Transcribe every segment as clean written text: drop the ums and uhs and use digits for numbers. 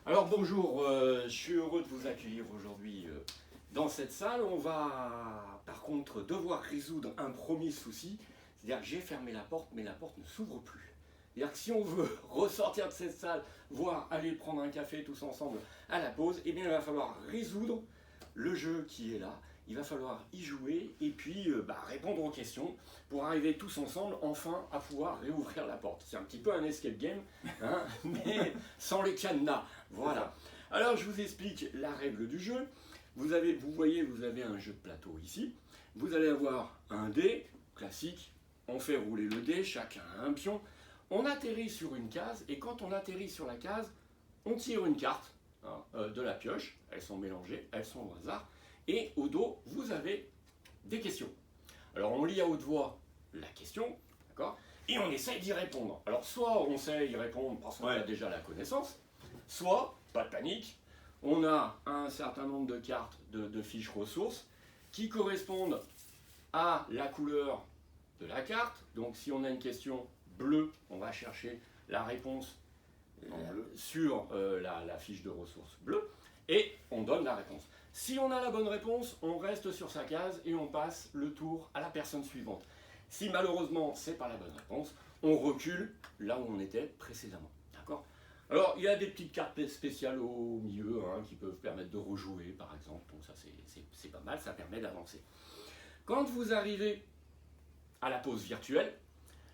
Alors bonjour, je suis heureux de vous accueillir aujourd'hui dans cette salle. On va par contre devoir résoudre un premier souci, c'est-à-dire que j'ai fermé la porte, mais la porte ne s'ouvre plus. C'est-à-dire que si on veut ressortir de cette salle, voire aller prendre un café tous ensemble à la pause, eh bien il va falloir résoudre le jeu qui est là. Il va falloir y jouer et puis répondre aux questions pour arriver tous ensemble enfin à pouvoir réouvrir la porte. C'est un petit peu un escape game, hein, mais sans les cadenas. Voilà. Alors je vous explique la règle du jeu. Vous voyez, vous avez un jeu de plateau ici. Vous allez avoir un dé classique. On fait rouler le dé, chacun a un pion. On atterrit sur une case et quand on atterrit sur la case, on tire une carte de la pioche. Elles sont mélangées, elles sont au hasard. Et au dos, vous avez des questions. Alors on lit à haute voix la question, d'accord, et on essaye d'y répondre. Alors soit on sait y répondre parce qu'on a déjà la connaissance, soit, pas de panique, on a un certain nombre de cartes de fiches ressources qui correspondent à la couleur de la carte. Donc si on a une question bleue, on va chercher la réponse sur la fiche de ressources bleue et on donne la réponse. Si on a la bonne réponse, on reste sur sa case et on passe le tour à la personne suivante. Si malheureusement c'est pas la bonne réponse, on recule là où on était précédemment. D'accord ? Alors il y a des petites cartes spéciales au milieu qui peuvent permettre de rejouer par exemple. Donc ça c'est pas mal, ça permet d'avancer. Quand vous arrivez à la pause virtuelle,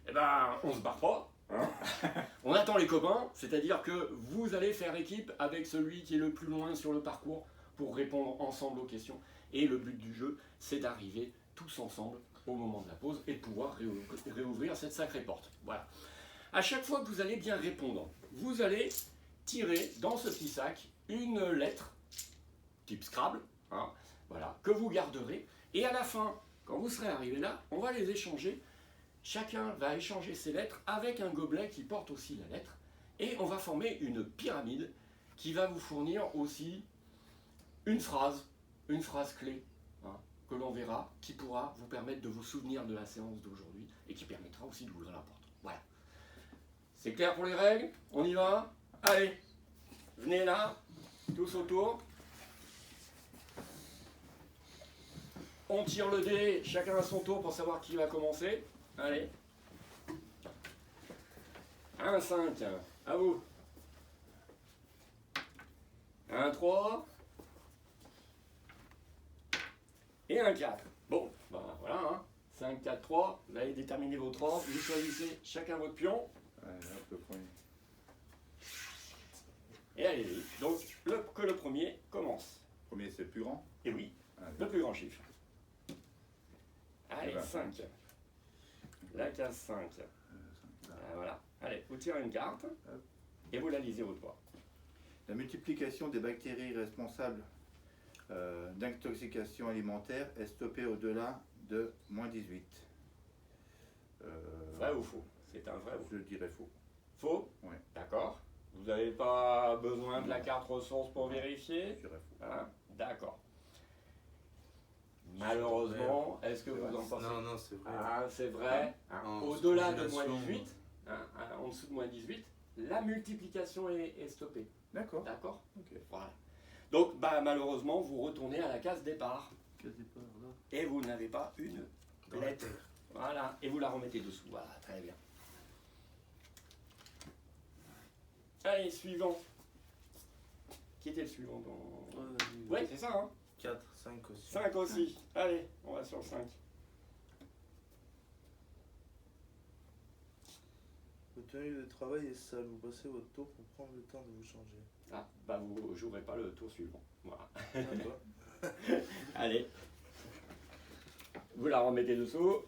eh ben, on se barre pas. On attend les copains, c'est-à-dire que vous allez faire équipe avec celui qui est le plus loin sur le parcours pour répondre ensemble aux questions. Et le but du jeu, c'est d'arriver tous ensemble au moment de la pause et de pouvoir réouvrir cette sacrée porte. Voilà. À chaque fois que vous allez bien répondre, vous allez tirer dans ce petit sac une lettre, type Scrabble, voilà, que vous garderez. Et à la fin, quand vous serez arrivé là, on va les échanger. Chacun va échanger ses lettres avec un gobelet qui porte aussi la lettre. Et on va former une pyramide qui va vous fournir aussi une phrase clé que l'on verra, qui pourra vous permettre de vous souvenir de la séance d'aujourd'hui et qui permettra aussi d'ouvrir la porte. Voilà. C'est clair pour les règles? On y va? Allez, venez là, tous autour. On tire le dé, chacun à son tour pour savoir qui va commencer. Allez. 1, 5, à vous. 1, 3. Et un 4. Bon, voilà, 5, 4, 3. Vous allez déterminer votre ordre. Vous choisissez chacun votre pion. Le premier. Et allez-y. Donc, que le premier commence. Le premier, c'est le plus grand? Et oui, Allez. le plus grand chiffre. Allez, 5. La case 5. Voilà. Allez, vous tirez une carte et vous la lisez au doigt. La multiplication des bactéries responsables d'intoxication alimentaire est stoppée au-delà de -18. Vrai ou faux? C'est un vrai ou faux? Je dirais faux. Faux? Oui. D'accord. Vous n'avez pas besoin de la carte ressource pour vérifier? Je dirais faux. D'accord. Malheureusement, est-ce que vous en pensez? Non, c'est vrai. C'est vrai. Au-delà de -18, en dessous de -18, la multiplication est stoppée. D'accord. D'accord? Ok. Voilà. Donc, malheureusement, vous retournez à la case départ. Case départ, là. Et vous n'avez pas une Dans la lettre. terre. Voilà. Et vous la remettez dessous. Voilà, très bien. Allez, suivant. Qui était le suivant dans... Ouais, c'est ça, 4, 5 aussi. 5 aussi. Allez, on va sur le 5. Votre tenue de travail est sale. Vous passez votre tour pour prendre le temps de vous changer. Vous ne jouerez pas le tour suivant. Voilà. D'accord. Allez. Vous la remettez dessous.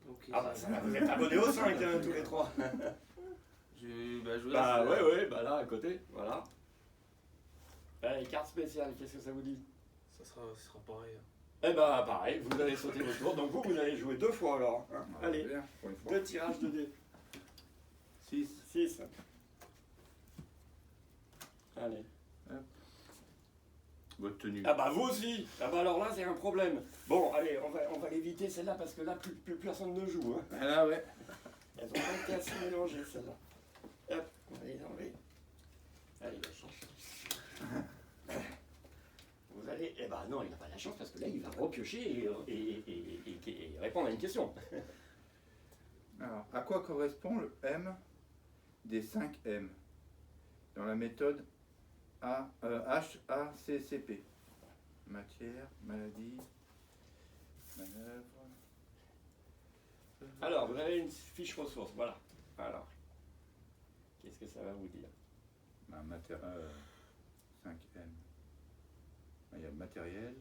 Ok. Vous êtes abonnés au 5, tous les trois. Je vous là, à côté, voilà. Allez, carte spéciale, qu'est-ce que ça vous dit? Ça sera pareil. Pareil, vous allez sauter votre tour, donc vous allez jouer 2 fois alors. Allez, Bien, pour une fois. 2 tirages de dés. 6. 6. Allez. Votre tenue. Vous aussi. Alors là, c'est un problème. Bon, allez, on va l'éviter celle-là parce que là, plus personne ne joue. Ah là, ouais. elles ont pas été assez mélangées celles-là. Hop, on va les enlever. Allez, la chance. Vous allez. Eh ben non, il n'a pas la chance parce que là, il va repiocher et répondre à une question. Alors, à quoi correspond le M des 5 M dans la méthode HACCP? Matière, maladie, manœuvre. Alors, vous avez une fiche ressource, voilà. Alors, qu'est-ce que ça va vous dire? 5M. Il y a matériel.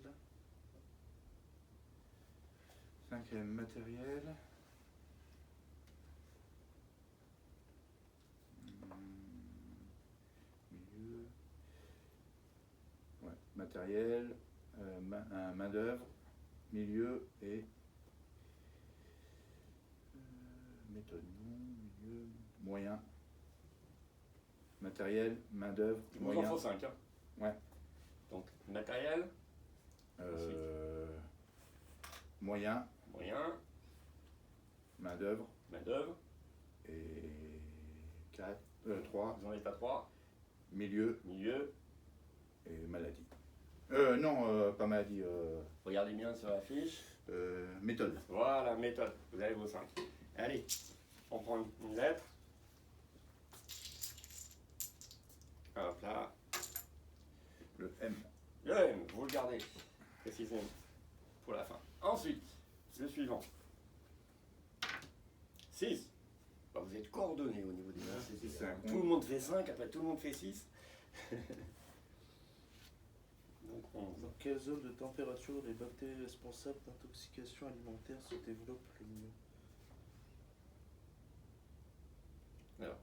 5M matériel. Milieu. Ouais, matériel, main d'œuvre, milieu et méthode non, milieu, moyen. Matériel, main d'œuvre, Il vous en moyen. faut 5. Hein. Ouais. Donc, matériel, moyen, moyen, main d'œuvre main-d'œuvre. et 3, Vous en êtes à 3. milieu Milieu. et maladie. Non, pas maladie, Regardez bien sur la fiche. méthode. Voilà, méthode. Vous avez vos 5. Allez, on prend une lettre. Hop là. Le M. Le M, vous le gardez précisément pour la fin. Ensuite, le suivant. 6. Bah, vous êtes coordonnés au niveau des mains. c'est un Tout le monde fait 5, après tout le monde fait 6. Donc 11. Dans quelle zone de température les bactéries responsables d'intoxication alimentaire se développent le mieux? Alors,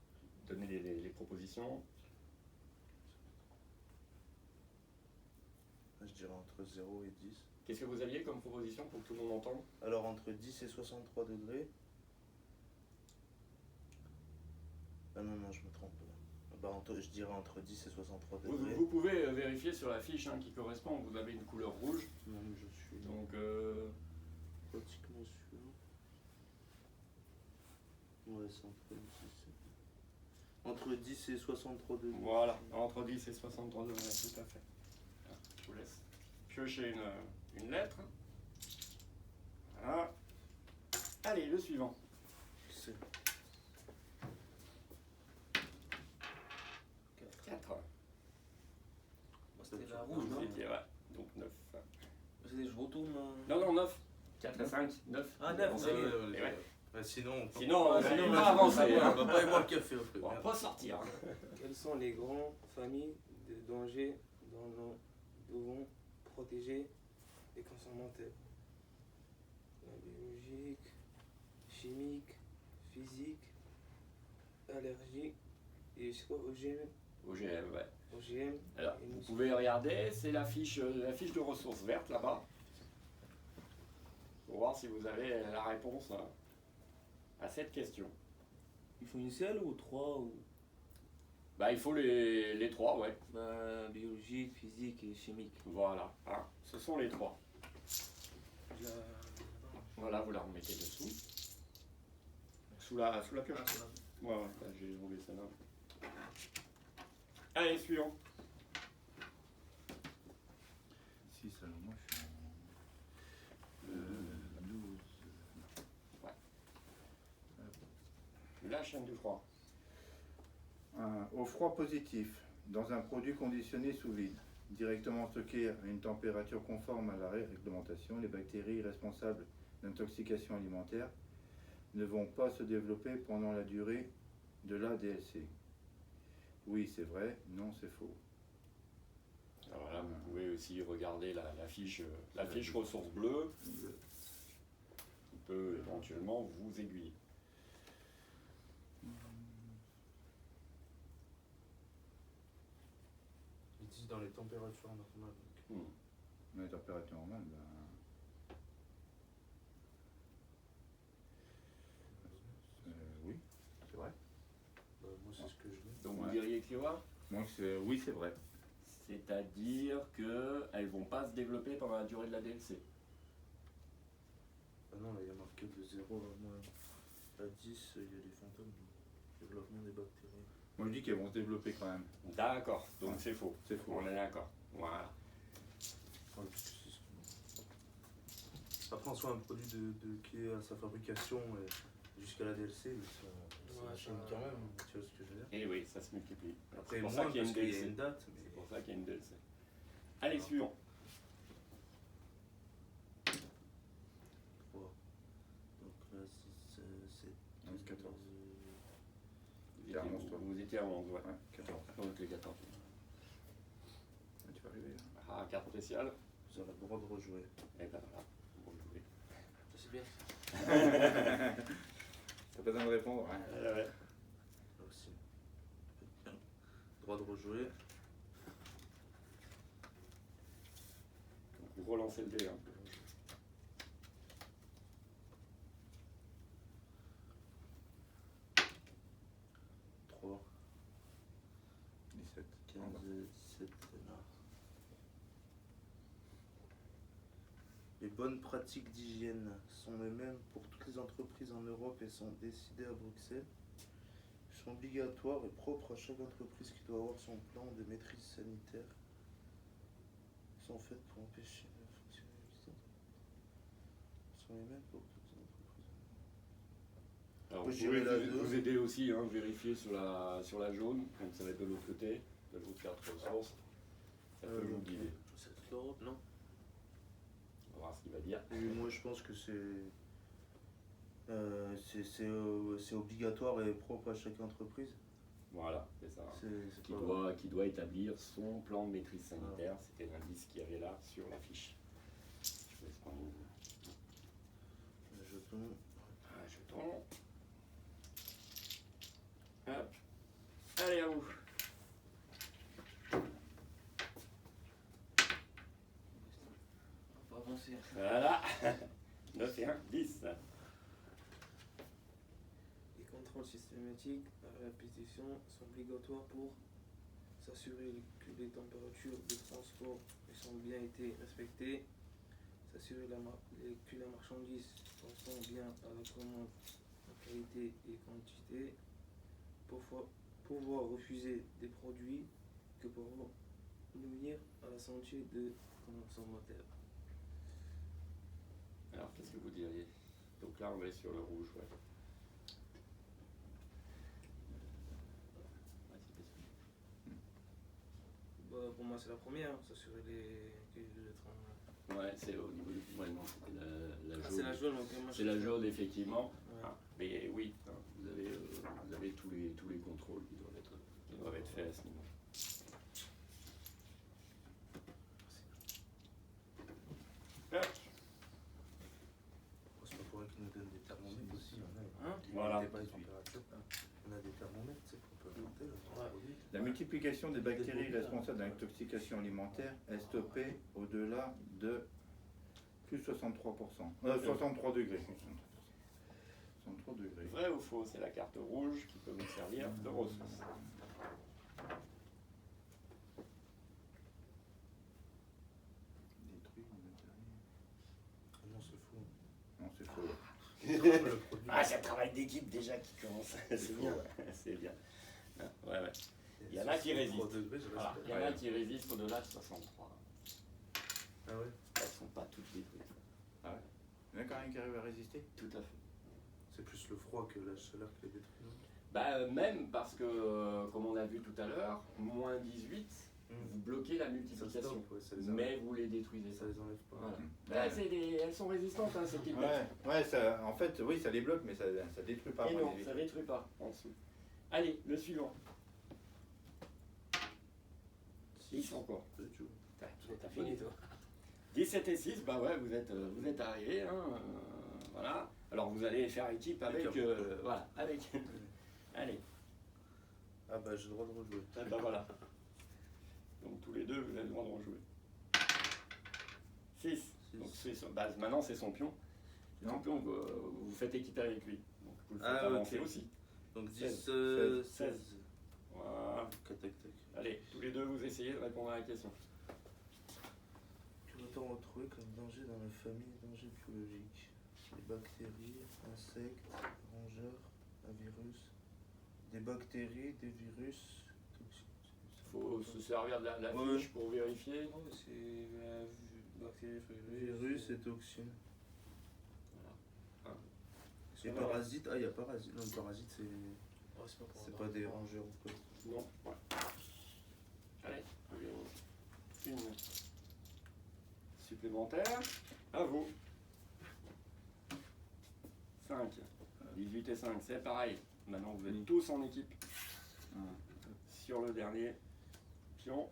donnez les propositions. Je dirais entre 0 et 10. Qu'est-ce que vous aviez comme proposition pour que tout le monde entende? Alors entre 10 et 63 degrés. Ah non, je me trompe. Bah, je dirais entre 10 et 63 degrés. Vous pouvez vérifier sur la fiche qui correspond. Vous avez une couleur rouge. Non, mais je suis Donc, pratiquement sûr. Ouais, c'est entre 10 et 63 degrés. voilà, entre 10 et 63 degrés, tout à fait. Je vous laisse piocher une lettre. Voilà. Allez, le suivant. C'est 4. C'était la rouge, non? C'était, ouais. Donc 9. Je retourne. Non, 9. 4 et 5, 9. Ah, 9, Bon, ça y est. et ouais. Sinon, Sinon, on sinon, va avancer. on va pas y boire le café après. On va pas sortir. Quelles sont les grandes familles de dangers dont nous devons protéger les consommateurs? La biologique, chimique, physique, allergique et je crois OGM. OGM, ouais. OGM. Alors, et vous nous- pouvez regarder, c'est la fiche de ressources vertes là-bas. Pour voir si vous avez la réponse à cette question. Il faut une seule ou trois ou... Bah, il faut les 3, ouais. Bah, biologique, physique et chimique. Voilà, hein, ce sont les 3. La... Voilà, vous la remettez dessous. Sous la pioche. Ouais, là, j'ai roulé ça là. Allez, suivant. 6, alors moi je suis en 12. La chaîne du froid. Au froid positif, dans un produit conditionné sous vide, directement stocké à une température conforme à la réglementation, les bactéries responsables d'intoxication alimentaire ne vont pas se développer pendant la durée de l'ADLC. Oui, c'est vrai, non, c'est faux. Alors là, vous pouvez aussi regarder la fiche ressources bleues qui peut éventuellement vous aiguiller. Ils disent dans les températures normales. Donc. Dans les températures normales, oui, c'est vrai. Bah, moi, c'est ce que je dis. Donc Ouais. vous diriez que quoi? Oui, c'est vrai. C'est-à-dire qu'elles ne vont pas se développer pendant la durée de la DLC. Ah non, là, il y a marqué de 0 à moins. À 10, il y a les fantômes. Développement des bactéries. Moi je dis qu'elles vont se développer quand même. D'accord, donc c'est faux. C'est faux. On est d'accord. Voilà. Ouais, parce que après, en soi, un produit qui est à sa fabrication et jusqu'à la DLC, mais ça Ouais, enchaîne ça- quand même, tu vois ce que je veux dire. Et oui, ça se multiplie. Après, C'est pour moins, ça qu'il y a parce une qu'il y a DLC. une date, C'est mais pour ça qu'il y a une DLC. Allez, suivant. 3. Donc là, 6, 7, 11, 14. Vous T'es à 11, toi. vous étiez à 11, ouais. Ouais, 14. Donc le 14. Tu vas arriver là. Ah, carte spéciale. vous aurez le droit de rejouer. Et ben voilà, vous jouez. Ça, c'est bien. T'as pas besoin de répondre. Ouais. Ouais. Là aussi. Droit de rejouer. Donc vous relancez le dé. Hein. 3, 17. 15, 17. Les bonnes pratiques d'hygiène sont les mêmes pour toutes les entreprises en Europe et sont décidées à Bruxelles. Elles sont obligatoires et propres à chaque entreprise qui doit avoir son plan de maîtrise sanitaire. Elles sont faites pour empêcher la fonctionnalité. Elles sont les mêmes pour toutes les entreprises. Alors, Moi, vous je pouvez dirais la vous deux. aider aussi, hein, vérifier sur la jaune, comme ça va être de l'autre côté, de l'autre carte ressource. Ça peut vous ok. guider. C'est l'Europe, non? On va voir ce qu'il va dire. Et moi je pense que c'est obligatoire et propre à chaque entreprise. Voilà, c'est ça. C'est Qui pas- doit établir son plan de maîtrise sanitaire. C'était l'indice qu'il y avait là sur la fiche. Je vais prendre Un jeton. un jeton. Hop. Allez, à vous. On va avancer. Voilà. 9 et 1, 10. Les contrôles systématiques à répétition sont obligatoires pour s'assurer que les températures de transport ont bien été respectées, s'assurer que la marchandise correspond bien à la commande en qualité et quantité, pouvoir refuser des produits que pourront nuire à la santé de consommateurs. Alors, qu'est-ce que vous diriez? Donc là, on est sur le rouge, ouais. Ouais, c'était celui-là. Bah, pour moi, c'est la première, s'assurer que le train. Ouais, c'est au niveau du. Ouais, non, c'était la Ah, jaune. c'est la jaune, ok, moi, C'est la jaune, effectivement. Ouais. Ah, mais oui, hein, vous avez tous les contrôles qui doivent être faits à ce niveau. Hop. C'est pas pour rien qu'ils nous donnent des thermomètres aussi. Hein? Voilà. On a des thermomètres, c'est pour peu monter le produit. La multiplication des bactéries responsables d'une intoxication alimentaire est stoppée au-delà de plus 63%. 63 degrés. 63 degrés. Vrai ou faux, c'est la carte rouge qui peut vous servir de ressource. Détruit les matériaux. Ah non, c'est faux. Non, c'est faux. Le produit. Ah, c'est un travail d'équipe déjà qui commence. C'est faux, bien. ouais. C'est bien. Ah, ouais, ouais. Il y en a qui 63 résistent. degrés, je Voilà. respecte. Il y en a qui résistent au-delà de 63. Ah ouais. Elles ne sont pas toutes détruites. Il y en a quand même qui arrive à résister. Tout à fait. C'est plus le froid que la chaleur qui les détruit. non? Bah, même parce que, comme on a vu tout à l'heure, moins 18, vous bloquez la Ça multiplication. stoppe, ouais, ça les enlève. Mais vous les détruisez. Ça les enlève pas. Voilà. Ouais. Bah, elles sont résistantes, hein, ces petites Ouais, ouais, ça, en fait, oui, ça les bloque, mais ça détruit pas. Et moi, non, les- ça détruit pas en dessous. Allez, le suivant. 10 encore. Peut-être, tu vois. T'as fini toi. 17 et 6, bah ouais, vous êtes arrivés. Hein, voilà. Alors vous allez faire équipe avec. Voilà, avec. Allez, Ah bah j'ai le droit de rejouer. ah bah voilà. Donc tous les deux, vous avez le droit de rejouer. 6. Donc maintenant c'est son pion. Son Non. pion, vous faites équipe avec lui. Donc vous le faites Ah, avancer ok. aussi. Donc 10, 16, 16. 16. Voilà. Tac, tac, tac. Allez, tous les deux, vous essayez de répondre à la question. Que doit-on retrouver comme danger dans la famille, danger biologique? des bactéries, insectes, rongeurs, un virus, des bactéries, des virus, toxiques. Faut se servir de la Ouais. fiche pour vérifier. Ouais, c'est bactéries, Virus et toxines. Et Voilà. parasites, il y a parasites. Non, le parasite, c'est C'est pas, pour c'est un pas des enfant. rongeurs ou quoi. Non, ouais. Allez, une supplémentaire. À vous. 5. 18 et 5, c'est pareil. Maintenant, vous êtes tous en équipe. Sur le dernier pion.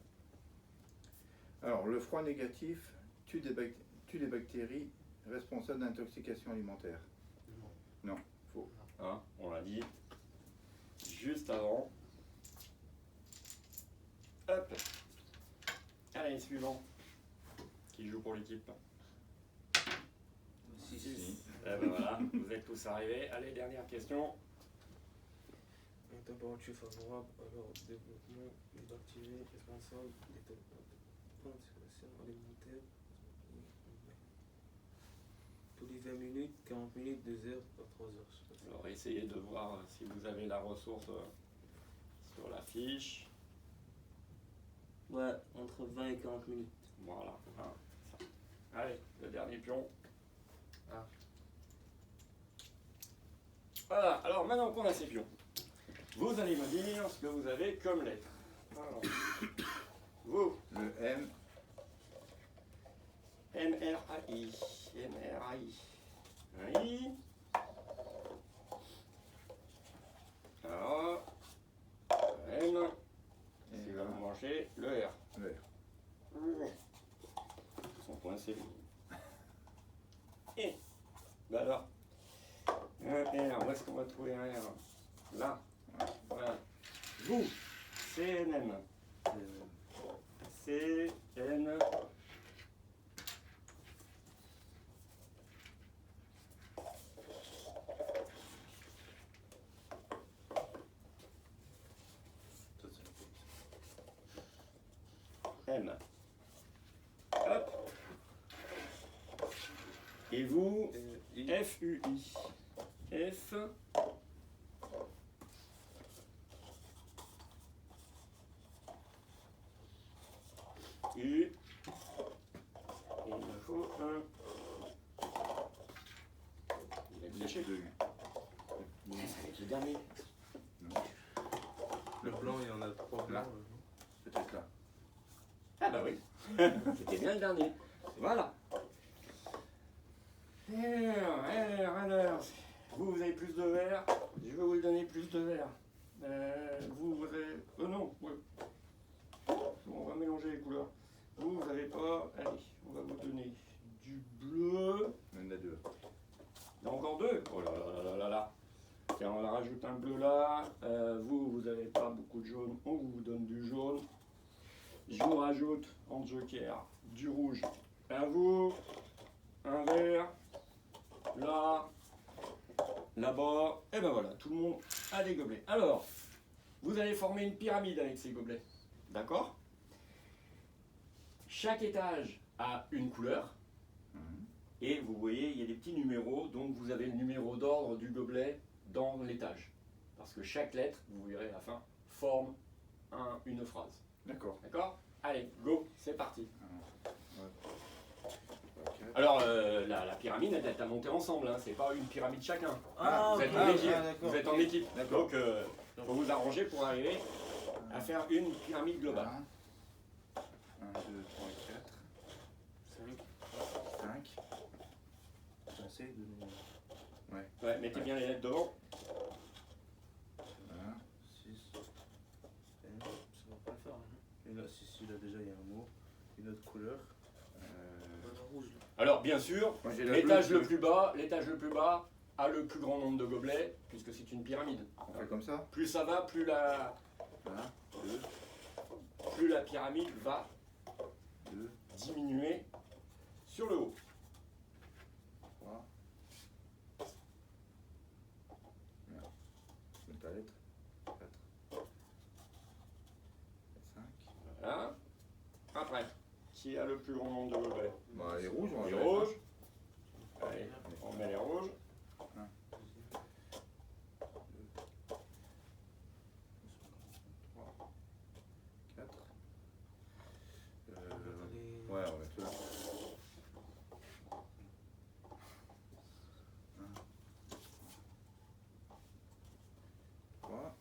Alors, le froid négatif tue les bactéries responsables d'intoxication alimentaire. Hein, on l'a dit. Juste avant. Hop. Allez, suivant. Qui joue pour l'équipe? 6. Eh ben voilà, vous êtes tous arrivés. Allez, dernière question. Une température favorable à leur développement des bactéries responsables des intoxications alimentaires. Tous les 20 minutes, 40 minutes, 2 heures à 3 heures. Alors essayez de voir si vous avez la ressource sur la fiche. Ouais, entre 20 et 40 minutes. Voilà. Hein, ça. Allez, le dernier pion. Ah. Voilà, alors maintenant qu'on a ces pions, vous allez me dire ce que vous avez comme lettre. Alors, vous, Le M, M-R-A-I. M-R-A-I. I. Alors, M. Si vous me mangez le R. le R. Ils sont coincés. Et, bah alors, un R, où est-ce qu'on va trouver un R? Là, voilà. Vous, CNM. CN. M. Hop. Et vous, F-U-I. F. U. Il me faut un. Il a gâché. de U. C'est le dernier. Le blanc, il y en a 3 Là. blancs. Peut-être là. Ah bah oui. C'était bien le dernier. Voilà. Alors, vous avez plus de verre. Je vais vous donner plus de verre. Vous avez... non, ouais. On va mélanger les couleurs. Vous avez pas... Allez, on va vous donner du bleu. Il y en a 2. Il y en a encore 2. Oh là là là là là. Tiens, on en rajoute un bleu là. Vous n'avez pas beaucoup de jaune. On vous donne du jaune. Je vous rajoute en joker du rouge. À vous, un vert, là, là-bas. Et ben voilà, tout le monde a des gobelets. Alors, vous allez former une pyramide avec ces gobelets. D'accord? Chaque étage a une couleur. Et vous voyez, il y a des petits numéros. Donc vous avez le numéro d'ordre du gobelet dans l'étage. Parce que chaque lettre, vous verrez à la fin, forme une phrase. D'accord. D'accord? Allez, go, c'est parti. Ok. Alors, la pyramide, elle est à monter ensemble, hein. C'est pas une pyramide chacun. Ah, vous êtes ok. en équipe. D'accord. Vous êtes en équipe. D'accord. Donc, faut vous arranger pour arriver à faire une pyramide globale. 1, 2, 3, 4, 5. J'essaie de nous. Ouais, mettez bien les lettres devant. 1. 6. Ça va pas le faire. Hein. Et là, si, là déjà, il y a un mot. Une autre couleur. Voilà, rouge là. Alors, bien sûr, Moi, j'ai la l'étage bleue. le plus bas a le plus grand nombre de gobelets, puisque c'est une pyramide. On fait comme ça. Plus ça va, plus la 1, 2, pyramide va 2, diminuer sur le haut. 3. Mets ta lettre. 4. 5. Voilà. Après, qui a le plus grand nombre de gobelets? Bah, les rouges, on va Les mettre, rouges. Allez, on met mets les rouges. 4. Les- Ouais, on va mettre là. 3.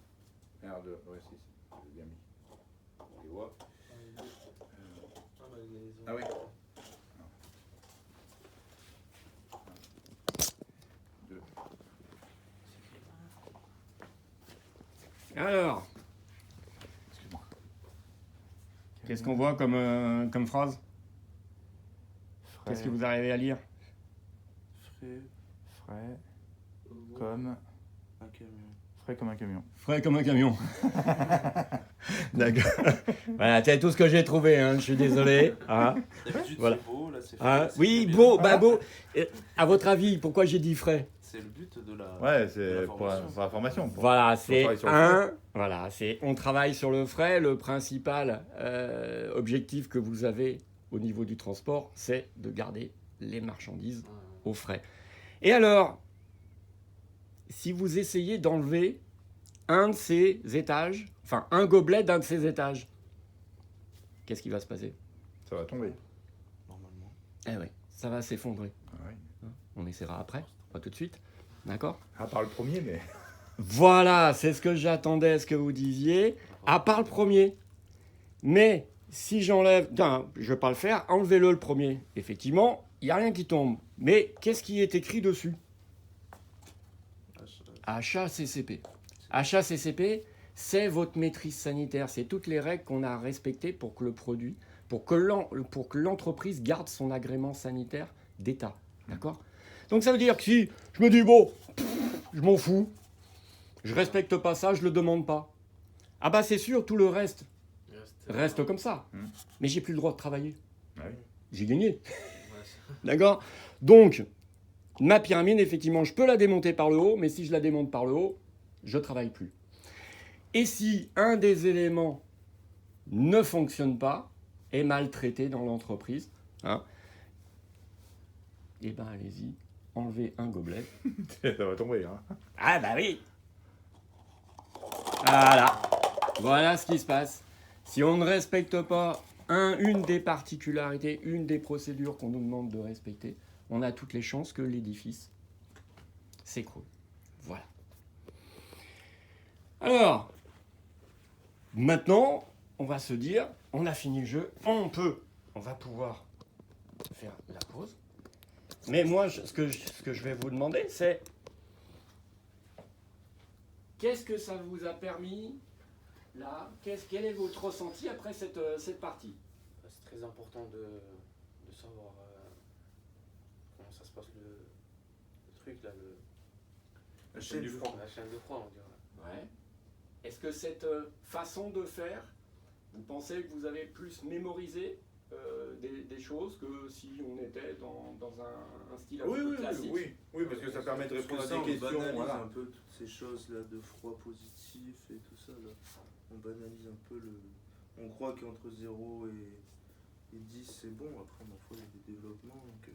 R2, ouais, si, j'ai bien mis. On les voit. Ah, bah, les ont- Ah oui. 2. Alors, Excuse-moi. qu'est-ce qu'on voit comme phrase? Qu'est-ce que vous arrivez à lire? Frais Frais Vous- comme... un camion. Frais comme un camion. Frais comme un camion. D'accord. Voilà, c'est tout ce que j'ai trouvé, hein, je suis désolé. Hein. D'habitude Voilà. c'est beau, là c'est Hein, frais. c'est oui, très beau, bien. bah beau. À votre avis, pourquoi j'ai dit frais? C'est le but de la. Ouais, de c'est la pour la formation. Voilà, c'est travaille sur le voilà, c'est on travaille sur le frais. Le principal objectif que vous avez au niveau du transport, c'est de garder les marchandises au frais. Et alors, si vous essayez d'enlever un de ces étages, enfin un gobelet d'un de ces étages, qu'est-ce qui va se passer? Ça va tomber. Normalement. Eh oui, ça va s'effondrer. Ah ouais. On essaiera après, pas tout de suite. D'accord? À part le premier, mais... Voilà, c'est ce que j'attendais, ce que vous disiez, à part le premier. Mais si j'enlève... Non, je ne vais pas le faire, enlevez-le le premier. Effectivement, il n'y a rien qui tombe. Mais qu'est-ce qui est écrit dessus? HACCP. HACCP, c'est votre maîtrise sanitaire. C'est toutes les règles qu'on a à respecter pour que le produit, pour que l'entreprise garde son agrément sanitaire d'État. D'accord? Donc ça veut dire que si je me dis, bon, je m'en fous, je respecte pas ça, je le demande pas. Ah bah c'est sûr, tout le reste reste comme ça. Mmh. Mais j'ai plus le droit de travailler. Ah oui. J'ai gagné. Ouais, c'est- D'accord? Donc, ma pyramide, effectivement, je peux la démonter par le haut, mais si je la démonte par le haut, je ne travaille plus. Et si un des éléments ne fonctionne pas, est maltraité dans l'entreprise, hein, eh ben allez-y, enlevez un gobelet. Ça va tomber, hein. Ah bah oui. Voilà. Voilà ce qui se passe. Si on ne respecte pas une des particularités, une des procédures qu'on nous demande de respecter, on a toutes les chances que l'édifice s'écroule. Voilà. Alors, maintenant, on va se dire, on a fini le jeu, on va pouvoir faire la pause. Mais moi, ce que je vais vous demander, c'est qu'est-ce que ça vous a permis là? Quel est votre ressenti après cette partie? C'est très important de savoir comment ça se passe le truc là, La chaîne du froid. la chaîne de froid, on dirait. Ouais. Est-ce que cette façon de faire, vous pensez que vous avez plus mémorisé des choses que si on était dans un style un peu plus classique? Oui, parce que ça permet de répondre à Ça, des on questions. banalise Voilà. un peu toutes ces choses là de froid positif et tout ça là. On banalise un peu le. On croit qu'entre 0 et 10 c'est bon, après parfois il y a des développements donc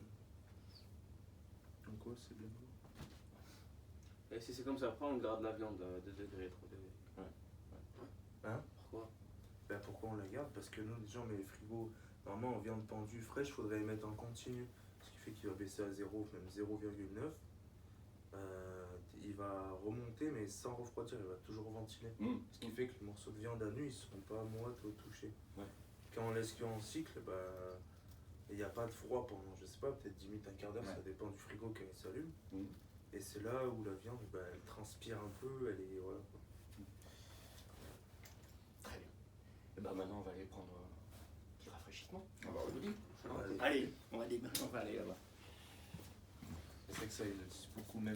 ouais c'est bien. Et si c'est comme ça, après on garde la viande à 2 degrés, 3 degrés. Hein? Pourquoi? Ben pourquoi on la garde? Parce que nous déjà on met les frigos, normalement en viande pendue fraîche, faudrait les mettre en continu. Ce qui fait qu'il va baisser à 0, même 0,9. Il va remonter mais sans refroidir, il va toujours ventiler. Ce qui fait que les morceaux de viande à nu ils ne seront pas moites au toucher. Ouais. Quand on laisse qu'en cycle, il n'y a pas de froid pendant, je sais pas, peut-être 10 minutes, un quart d'heure, Ouais. ça dépend du frigo quand il s'allume. Mhm. Et c'est là où la viande, elle transpire un peu, elle est. Voilà. Très bien. Et ben maintenant, on va aller prendre un petit rafraîchissement. Ah bah oui. Allez, on va aller là-bas. C'est vrai que ça, ils le disent beaucoup même.